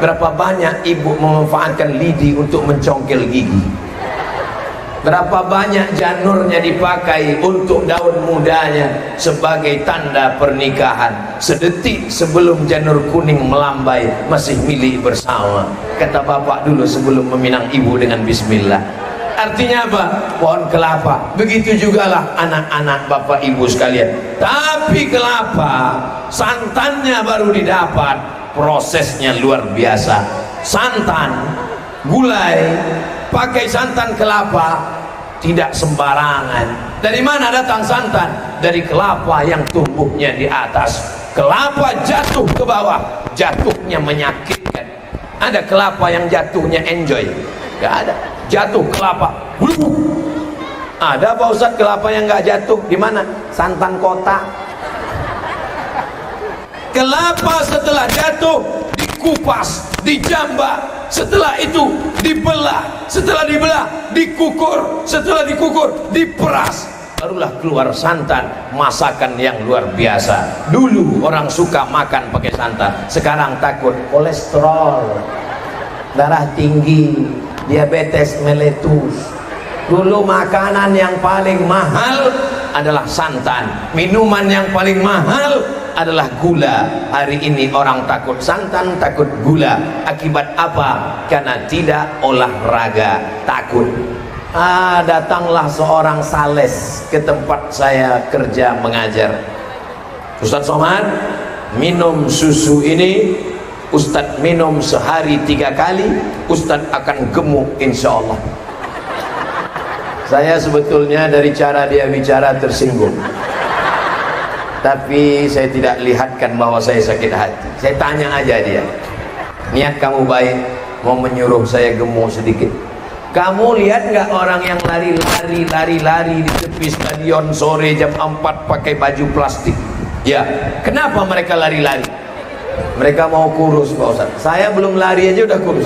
Berapa banyak ibu memanfaatkan lidi untuk mencongkel gigi? Berapa banyak janurnya dipakai untuk daun mudanya sebagai tanda pernikahan. Sedetik sebelum janur kuning melambai masih milik bersama, kata bapak dulu sebelum meminang ibu dengan bismillah. Artinya apa? Pohon kelapa. Begitu jugalah anak-anak bapak ibu sekalian. Tapi kelapa santannya baru didapat, prosesnya luar biasa. Santan, gulai, pakai santan kelapa tidak sembarangan. Dari mana datang santan? Dari kelapa yang tumbuhnya di atas. Kelapa jatuh ke bawah, jatuhnya menyakitkan. Ada kelapa yang jatuhnya enjoy? Gak ada. Jatuh kelapa, ada Pak Ustadz kelapa yang gak jatuh? Di mana? Santan kota. Kelapa setelah jatuh dikupas, dijambak, setelah itu dibelah, setelah dibelah dikukur, setelah dikukur diperas, barulah keluar santan. Masakan yang luar biasa. Dulu orang suka makan pakai santan, sekarang takut kolesterol, darah tinggi, diabetes meletus. Dulu makanan yang paling mahal adalah santan, minuman yang paling mahal adalah gula. Hari ini orang takut santan, takut gula. Akibat apa? Karena tidak olahraga, takut. Datanglah seorang sales ke tempat saya kerja mengajar. Ustadz Somad, minum susu ini Ustadz minum sehari 3 kali, Ustadz akan gemuk insya Allah. Saya sebetulnya dari cara dia bicara tersinggung, tapi saya tidak lihatkan bahwa saya sakit hati. Saya tanya aja dia, niat kamu baik, mau menyuruh saya gemuk sedikit. Kamu lihat nggak orang yang lari-lari di tepi stadion sore jam 4 pakai baju plastik? Ya, kenapa mereka lari-lari? Mereka mau kurus Pak Ustadz. Saya belum lari aja udah kurus.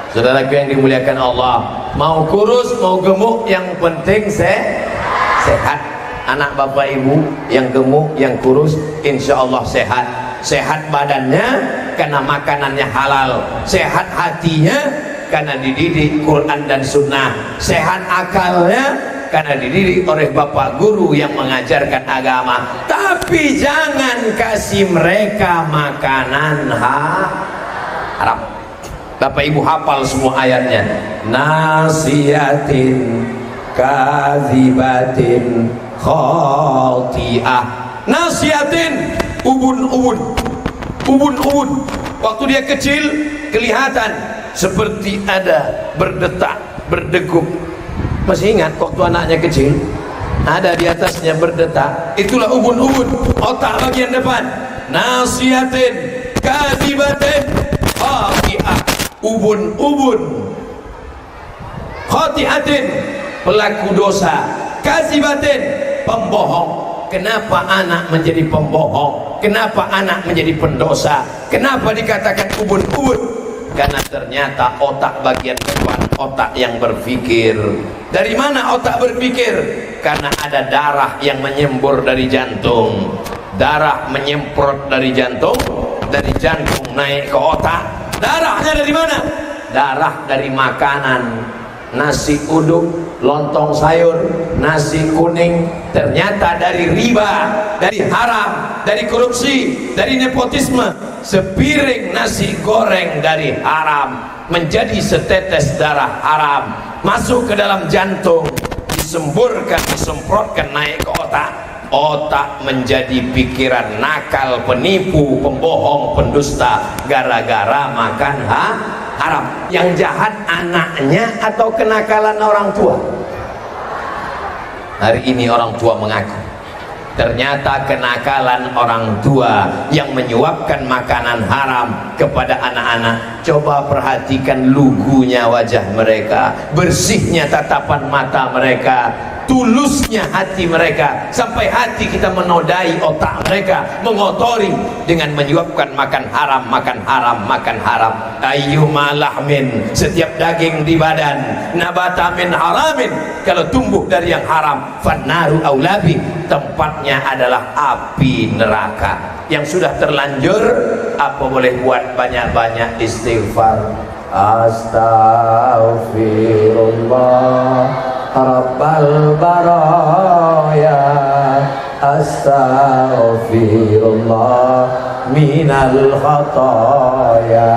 Saudaraku yang dimuliakan Allah, mau kurus mau gemuk yang penting sehat. Anak bapak ibu yang gemuk yang kurus insya Allah sehat. Sehat badannya karena makanannya halal, sehat hatinya karena dididik Quran dan Sunnah, sehat akalnya karena dididik oleh bapak guru yang mengajarkan agama. Tapi jangan kasih mereka makanan haram. Bapak ibu hafal semua ayatnya. Nasiyatin kazibatin khati'ah. Nasiyatin, ubun-ubun. Waktu dia kecil kelihatan seperti ada berdetak, berdegup. Masih ingat waktu anaknya kecil? Ada di atasnya berdetak. Itulah ubun-ubun, otak bagian depan. Nasiyatin kazibatin khati'ah. Ubun-ubun, khati'atin, pelaku dosa, kazibatin, pembohong. Kenapa anak menjadi pembohong? Kenapa anak menjadi pendosa? Kenapa dikatakan ubun-ubun? Karena ternyata otak bagian depan, otak yang berpikir. Dari mana otak berpikir? Karena ada darah yang menyembur dari jantung. Darah menyemprot dari jantung naik ke otak. Darahnya dari mana? Darah dari makanan, nasi uduk, lontong sayur, nasi kuning. Ternyata dari riba, dari haram, dari korupsi, dari nepotisme. Sepiring nasi goreng dari haram menjadi setetes darah haram, masuk ke dalam jantung, disemburkan, disemprotkan naik ke otak, otak menjadi pikiran nakal, penipu, pembohong, pendusta gara-gara makan haram. Yang jahat anaknya atau kenakalan orang tua? Hari ini orang tua mengaku ternyata kenakalan orang tua yang menyuapkan makanan haram kepada anak-anak. Coba perhatikan lugunya wajah mereka, bersihnya tatapan mata mereka, tulusnya hati mereka, sampai hati kita menodai otak mereka, mengotori dengan menyuapkan makan haram, makan haram, makan haram. Ayyuma lahmin, setiap daging di badan, nabata min haramin, kalau tumbuh dari yang haram, fannaru aulabi, tempatnya adalah api neraka. Yang sudah terlanjur, apa boleh buat banyak-banyak istighfar. Astaghfirullah Rabbal baraya, astaghfirullah minal khataya.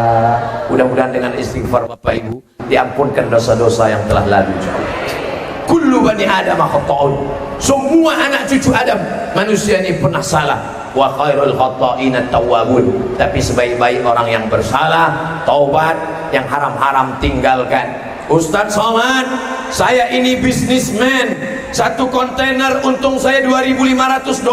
Mudah-mudahan dengan istighfar Bapak Ibu diampunkan dosa-dosa yang telah lalu. Kullu bani Adam khata'un, semua anak cucu Adam manusia ini pernah salah. Wa khairul khata'ina tawwabun, tapi sebaik-baik orang yang bersalah taubat, yang haram-haram tinggalkan. Ustadz Somad, saya ini bisnismen, satu kontainer untung saya $2.500,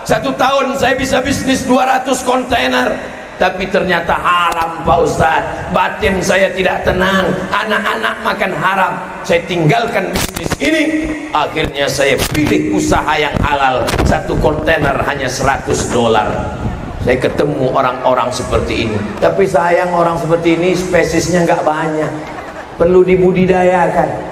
satu tahun saya bisa bisnis 200 kontainer, tapi ternyata haram Pak Ustadz. Batin saya tidak tenang, anak-anak makan haram, saya tinggalkan bisnis ini. Akhirnya saya pilih usaha yang halal, satu kontainer hanya $100. Saya ketemu orang-orang seperti ini, tapi sayang orang seperti ini spesiesnya nggak banyak, perlu dibudidayakan.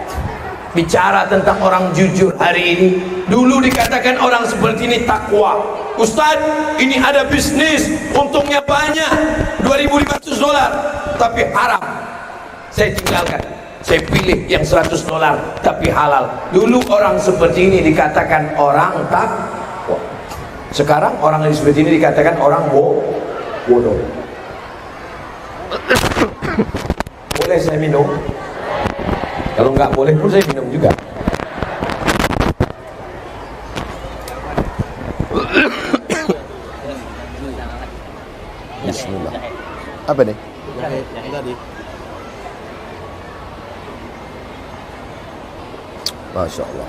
Bicara tentang orang jujur hari ini, dulu dikatakan orang seperti ini takwa. Ustadz, ini ada bisnis, untungnya banyak, $2.500, tapi haram. Saya tinggalkan, saya pilih yang $100 tapi halal. Dulu orang seperti ini dikatakan orang takwa. Sekarang orang yang seperti ini dikatakan orang bodoh. Boleh saya minum? Kalau nggak boleh pun saya minum juga. Bismillah. Apa nih? Yang tadi. Masya Allah.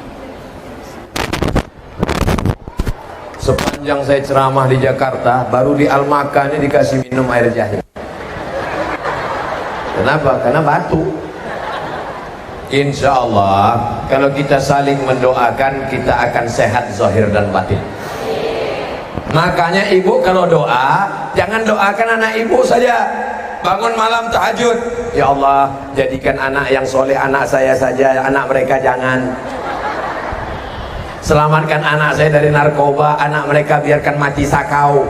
Sepanjang saya ceramah di Jakarta, baru di Al-Makkah ini dikasih minum air jahe. Kenapa? Karena batu. Insya Allah kalau kita saling mendoakan, kita akan sehat zahir dan batin. Makanya ibu kalau doa, jangan doakan anak ibu saja. Bangun malam tahajud, ya Allah jadikan anak yang soleh anak saya saja, anak mereka jangan. Selamatkan anak saya dari narkoba, anak mereka biarkan mati sakau.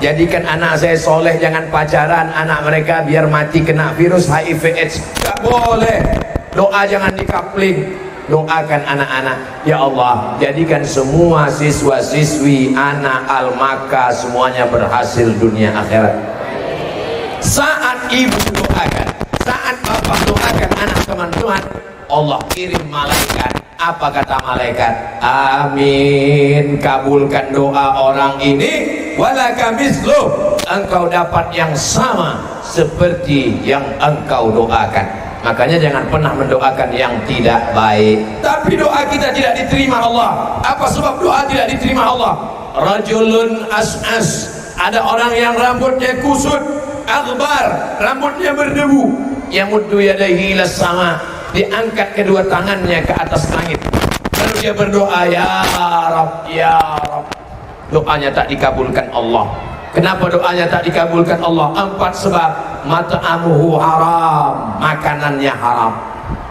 Jadikan anak saya soleh, jangan pacaran, anak mereka biar mati kena virus HIV AIDS. Gak boleh. Doa jangan dikapling. Doakan anak-anak, ya Allah jadikan semua siswa-siswi anak Al-Makkah semuanya berhasil dunia akhirat. Saat ibu doakan, saat bapak doakan anak teman Tuhan, Allah kirim malaikat. Apa kata malaikat? Amin, kabulkan doa orang ini. Walaka misluh, engkau dapat yang sama seperti yang engkau doakan. Makanya jangan pernah mendoakan yang tidak baik. Tapi doa kita tidak diterima Allah. Apa sebab doa tidak diterima Allah? Rajulun as'as, ada orang yang rambutnya kusut, aghbar, rambutnya berdebu, yamuddu yadayhi ilas sama, diangkat kedua tangannya ke atas langit, lalu dia berdoa, ya Rabb, ya Rabb. Doanya tak dikabulkan Allah. Kenapa doanya tak dikabulkan Allah? 4 sebab. Mat'amuhu haram, makanannya haram.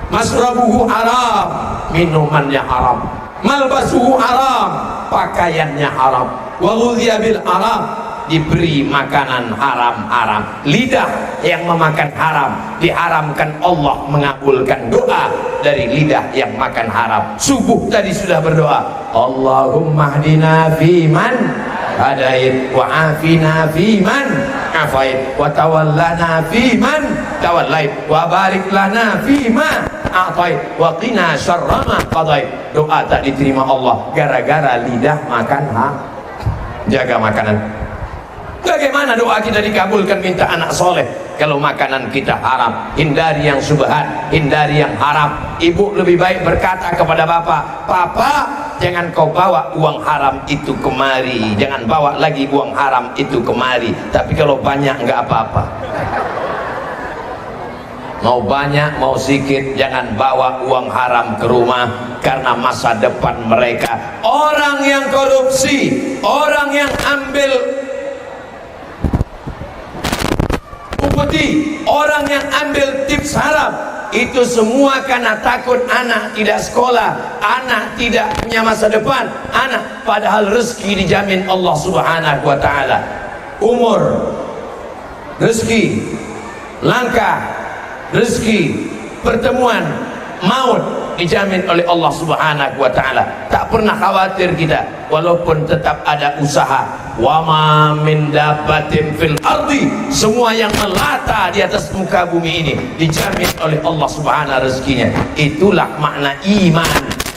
Masrabuhu haram, minumannya haram. Malbasuhu haram, pakaiannya haram. Wa ghudhiya bil haram, diberi makanan haram-haram. Lidah yang memakan haram, diharamkan Allah mengabulkan doa dari lidah yang makan haram. Subuh tadi sudah berdoa, Allahumma hdina fiman hadait wa afina fiman afait wa tawallana fiman tawallait wa barik lana fima a'tait wa qina syarra ma qadait. Doa tak diterima Allah gara-gara lidah makan jaga makanan. Bagaimana doa kita dikabulkan minta anak soleh kalau makanan kita haram? Hindari yang subhat, hindari yang haram. Ibu lebih baik berkata kepada bapak, "Papa, jangan kau bawa uang haram itu kemari, jangan bawa lagi uang haram itu kemari." Tapi kalau banyak nggak apa-apa. Mau banyak mau sedikit, jangan bawa uang haram ke rumah, karena masa depan mereka. Orang yang korupsi, orang yang ambil upeti, orang yang ambil tips haram, itu semua karena takut anak tidak sekolah, anak tidak punya masa depan, anak padahal rezeki dijamin Allah Subhanahu wa taala. Umur, rezeki, langkah, rezeki, pertemuan, maut dijamin oleh Allah Subhanahu wa taala. Tak pernah khawatir kita, walaupun tetap ada usaha. Wa ma min dabbatin fil ardi, semua yang melata di atas muka bumi ini dijamin oleh Allah Subhanahu rezekinya. Itulah makna iman.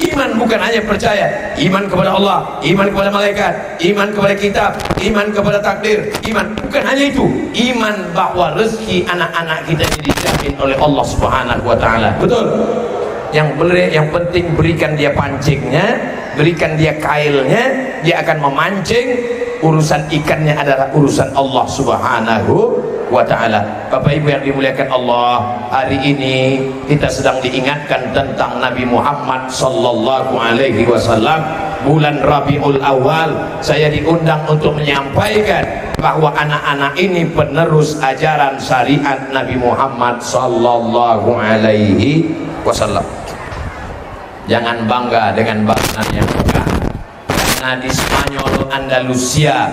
Iman bukan hanya percaya, iman kepada Allah, iman kepada malaikat, iman kepada kitab, iman kepada takdir. Iman bukan hanya itu, iman bahwa rezeki anak-anak kita ini dijamin oleh Allah Subhanahu wa taala. Betul? Yang penting berikan dia pancingnya, berikan dia kailnya, dia akan memancing. Urusan ikannya adalah urusan Allah Subhanahu wa ta'ala. Bapak Ibu yang dimuliakan Allah, hari ini kita sedang diingatkan tentang Nabi Muhammad sallallahu alaihi wasallam. Bulan Rabiul Awal, saya diundang untuk menyampaikan bahwa anak-anak ini penerus ajaran syariat Nabi Muhammad sallallahu alaihi wasallam. Jangan bangga dengan bangunan yang megah, karena di Spanyol, Andalusia,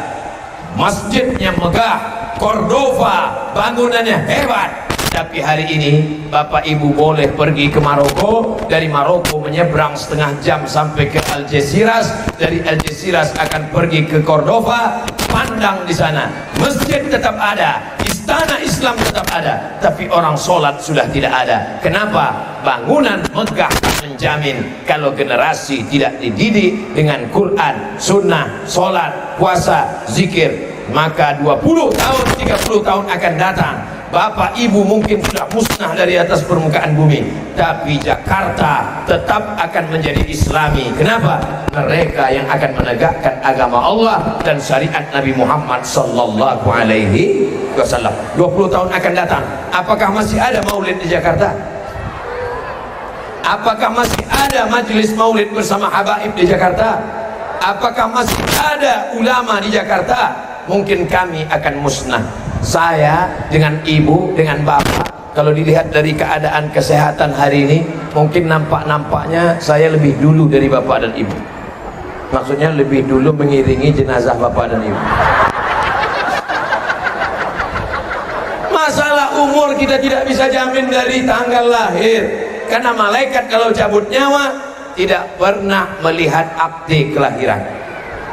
masjidnya megah, Cordova bangunannya hebat. Tapi hari ini Bapak Ibu boleh pergi ke Maroko, dari Maroko menyeberang setengah jam sampai ke Algeciras, dari Algeciras akan pergi ke Cordova, pandang di sana, masjid tetap ada, istana Islam tetap ada, tapi orang sholat sudah tidak ada. Kenapa? Bangunan megah menjamin kalau generasi tidak dididik dengan Quran, sunnah, sholat, puasa, zikir, maka 20 tahun, 30 tahun akan datang, Bapak Ibu mungkin sudah musnah dari atas permukaan bumi, tapi Jakarta tetap akan menjadi Islami. Kenapa? Mereka yang akan menegakkan agama Allah dan syariat Nabi Muhammad sallallahu alaihi wasallam. 20 tahun akan datang, apakah masih ada maulid di Jakarta? Apakah masih ada majelis maulid bersama habaib di Jakarta? Apakah masih ada ulama di Jakarta? Mungkin kami akan musnah. Saya dengan ibu, dengan bapak, kalau dilihat dari keadaan kesehatan hari ini, mungkin nampaknya saya lebih dulu dari bapak dan ibu. Maksudnya lebih dulu mengiringi jenazah bapak dan ibu. Masalah umur kita tidak bisa jamin dari tanggal lahir, karena malaikat kalau cabut nyawa tidak pernah melihat akte kelahiran.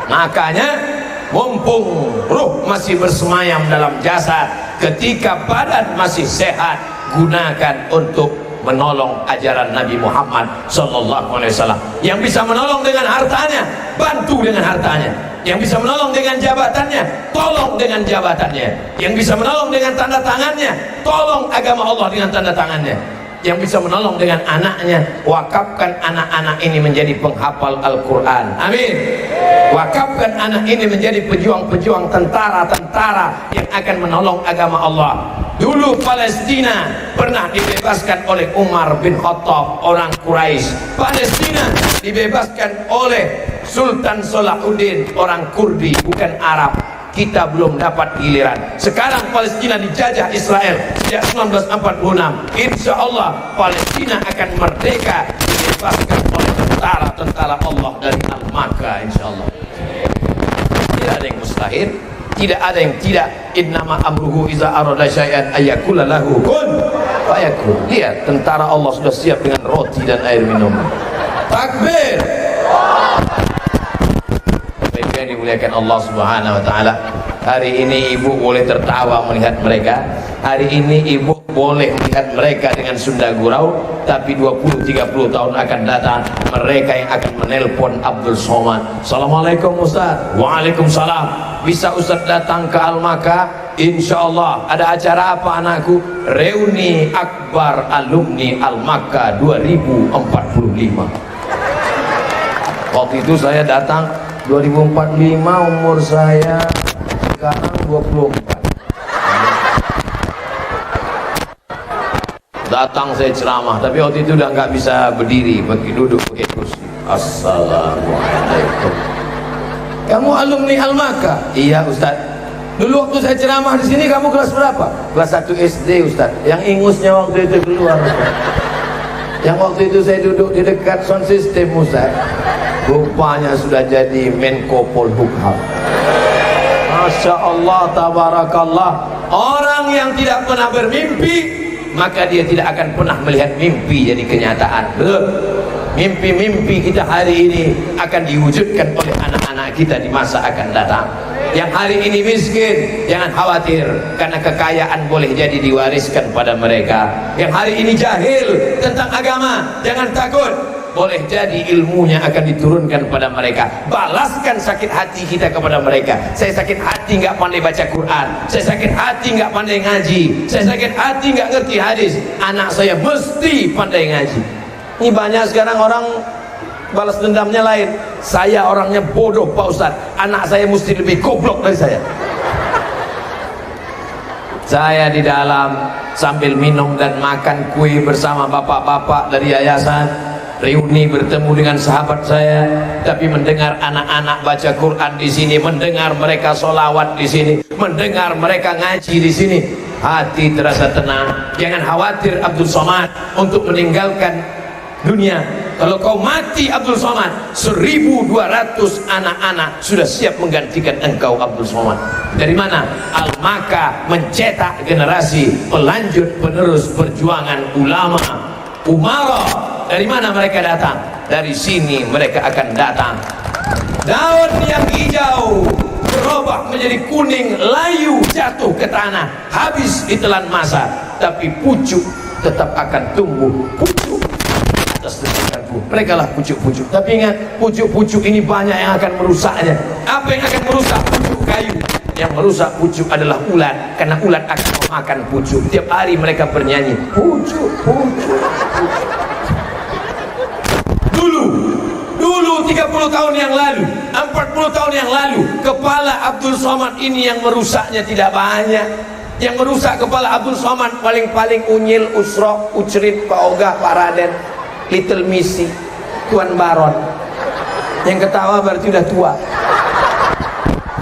Makanya mumpung ruh masih bersemayam dalam jasad, ketika badan masih sehat, gunakan untuk menolong ajaran Nabi Muhammad sallallahu alaihi wasallam. Yang bisa menolong dengan hartanya, bantu dengan hartanya. Yang bisa menolong dengan jabatannya, tolong dengan jabatannya. Yang bisa menolong dengan tanda tangannya, tolong agama Allah dengan tanda tangannya. Yang bisa menolong dengan anaknya, wakafkan anak-anak ini menjadi penghafal Al-Quran. Amin. Wakafkan anak ini menjadi pejuang-pejuang, tentara-tentara yang akan menolong agama Allah. Dulu Palestina pernah dibebaskan oleh Umar bin Khattab, orang Quraisy. Palestina dibebaskan oleh Sultan Salahuddin, orang Kurdi, bukan Arab. Kita belum dapat giliran. Sekarang Palestina dijajah Israel sejak 1946. Insya Allah Palestina akan merdeka, dibebaskan oleh tentara-tentara Allah dari Al-Maka. Insya Allah. Tidak ada yang mustahil, tidak ada yang tidak. Innama amruhu iza arada syai'an ayyakula lahu kun fayakun. Lihat, tentara Allah sudah siap dengan roti dan air minum. Takbir. Yang dimuliakan Allah Subhanahu wa taala, Hari ini ibu boleh tertawa melihat mereka, hari ini ibu boleh melihat mereka dengan Sunda Gurau, tapi 20-30 tahun akan datang mereka yang akan menelpon Abdul Somad. Assalamualaikum Ustaz. Waalaikumsalam. Bisa Ustaz datang ke Al-Maka? Insyaallah. Ada acara apa anakku? Reuni Akbar Alumni Al-Maka 2045. Waktu itu saya datang 2045, umur saya sekarang 24. Datang saya ceramah, tapi waktu itu udah nggak bisa berdiri, duduk pakai kursi. Assalamualaikum. Kamu alumni Al-Maka? Iya Ustaz. Dulu waktu saya ceramah di sini kamu kelas berapa? Kelas 1 SD Ustaz. Yang ingusnya waktu itu keluar Ustaz. Yang waktu itu saya duduk di dekat sound system Ustaz. Rupanya sudah jadi Menko Polhukam. Masya Allah, tabarakallah. Orang yang tidak pernah bermimpi, maka dia tidak akan pernah melihat mimpi jadi kenyataan. Mimpi-mimpi kita hari ini akan diwujudkan oleh anak-anak kita di masa akan datang. Yang hari ini miskin, jangan khawatir, karena kekayaan boleh jadi diwariskan pada mereka. Yang hari ini jahil tentang agama, jangan takut, boleh jadi ilmunya akan diturunkan pada mereka. Balaskan sakit hati kita kepada mereka. Saya sakit hati nggak pandai baca Quran, saya sakit hati nggak pandai ngaji, saya sakit hati nggak ngerti hadis. Anak saya mesti pandai ngaji. Ini banyak sekarang orang balas dendamnya lain. Saya orangnya bodoh Pak Ustadz, anak saya mesti lebih goblok dari saya. Saya di dalam sambil minum dan makan kue bersama bapak-bapak dari yayasan, reuni bertemu dengan sahabat saya, tapi mendengar anak-anak baca Quran di sini, mendengar mereka sholawat di sini, mendengar mereka ngaji di sini, hati terasa tenang. Jangan khawatir Abdul Somad untuk meninggalkan dunia. Kalau kau mati Abdul Somad, 1.200 anak-anak sudah siap menggantikan engkau Abdul Somad. Dari mana? Al-Maka mencetak generasi pelanjut penerus perjuangan ulama umara. Dari mana mereka datang? Dari sini mereka akan datang. Daun yang hijau berubah menjadi kuning, layu jatuh ke tanah, habis ditelan masa, tapi pucuk tetap akan tumbuh. Pucuk atas desakanku, mereka lah pucuk-pucuk. Tapi ingat, pucuk-pucuk ini banyak yang akan merusaknya. Apa yang akan merusak? Pucuk kayu. Yang merusak pucuk adalah ulat, karena ulat akan memakan pucuk. Tiap hari mereka bernyanyi pucuk, pucuk, pucuk. Dulu 30 tahun yang lalu, 40 tahun yang lalu, kepala Abdul Somad ini yang merusaknya tidak banyak. Yang merusak kepala Abdul Somad paling-paling Unyil, Usro, Ucrit, Pak Ogah, Pak Raden, Little Missy, Tuan Baron. Yang ketawa berarti udah tua.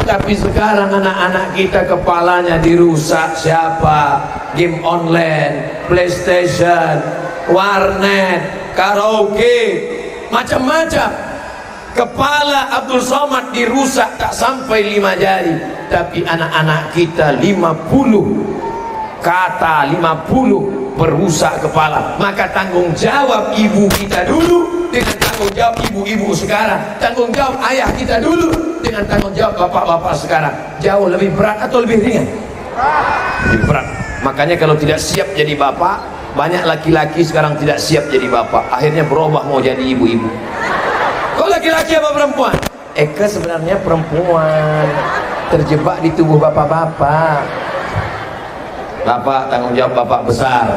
Tapi sekarang anak-anak kita kepalanya dirusak. Siapa? Game online, PlayStation, warnet, karaoke, macam-macam. Kepala Abdul Somad dirusak tak sampai 5 jari. Tapi anak-anak kita 50 kata, 50 berusak kepala. Maka tanggung jawab ibu kita dulu dengan tanggung jawab ibu-ibu sekarang, tanggung jawab ayah kita dulu dengan tanggung jawab bapak-bapak sekarang. Jauh lebih berat atau lebih ringan? Lebih berat. Makanya kalau tidak siap jadi bapak, banyak laki-laki sekarang tidak siap jadi bapak, akhirnya berubah mau jadi ibu-ibu. Kau laki-laki apa perempuan? Eka sebenarnya perempuan, terjebak di tubuh bapak-bapak. Bapak, tanggung jawab bapak besar.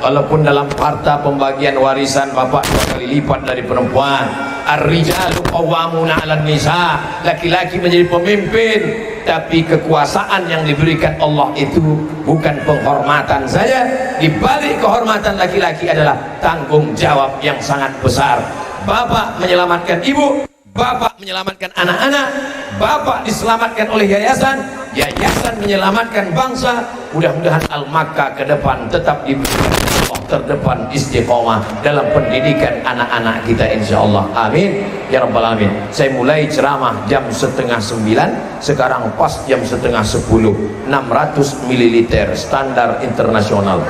Walaupun dalam harta pembagian warisan bapak 2 kali lipat dari perempuan. Ar-rijalu qawwamuna 'alan nisa. Laki-laki menjadi pemimpin, tapi kekuasaan yang diberikan Allah itu bukan penghormatan saja. Di balik kehormatan laki-laki adalah tanggung jawab yang sangat besar. Bapak menyelamatkan ibu, bapak menyelamatkan anak-anak, bapak diselamatkan oleh yayasan, yayasan menyelamatkan bangsa. Mudah-mudahan Al-Maka ke depan tetap diberikan Allah terdepan istiqomah dalam pendidikan anak-anak kita insyaallah. Amin ya rabbal alamin. Saya mulai ceramah jam 8:30, sekarang pas jam 9:30. 600 ml standar internasional.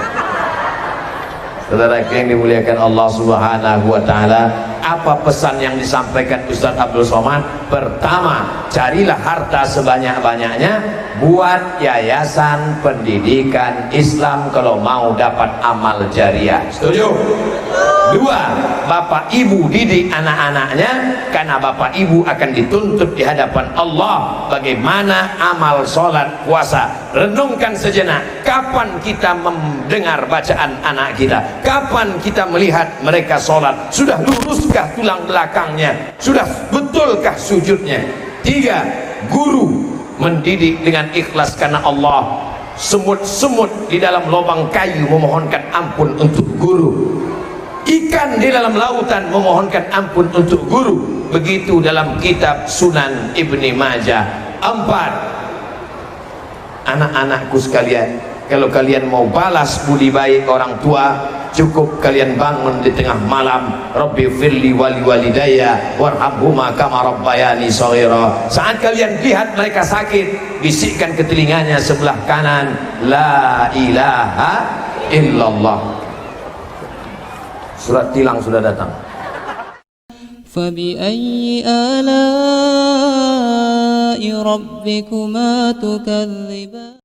Saudara yang dimuliakan Allah Subhanahu wa taala, apa pesan yang disampaikan Ustadz Abdul Somad? Pertama, carilah harta sebanyak-banyaknya buat yayasan pendidikan Islam kalau mau dapat amal jariah. Setuju? Dua, bapak ibu didik anak-anaknya, karena bapak ibu akan dituntut di hadapan Allah bagaimana amal sholat puasa. Renungkan sejenak, kapan kita mendengar bacaan anak kita, kapan kita melihat mereka sholat, sudah luruskah tulang belakangnya, sudah betulkah sujudnya. Tiga, guru mendidik dengan ikhlas karena Allah. Semut-semut di dalam lubang kayu memohonkan ampun untuk guru, ikan di dalam lautan memohonkan ampun untuk guru. Begitu dalam kitab Sunan Ibni Majah. Empat, anak-anakku sekalian, kalau kalian mau balas budi baik orang tua, cukup kalian bangun di tengah malam, Rabbi firli wali walidayya warhamhuma kama rabbayani shaghira. Saat kalian lihat mereka sakit, bisikkan ke telinganya sebelah kanan, la ilaha illallah. Surat tilang sudah datang. فَبِأَيِّ آلَاءِ رَبِّكُمَا تُكَذِّبَانِ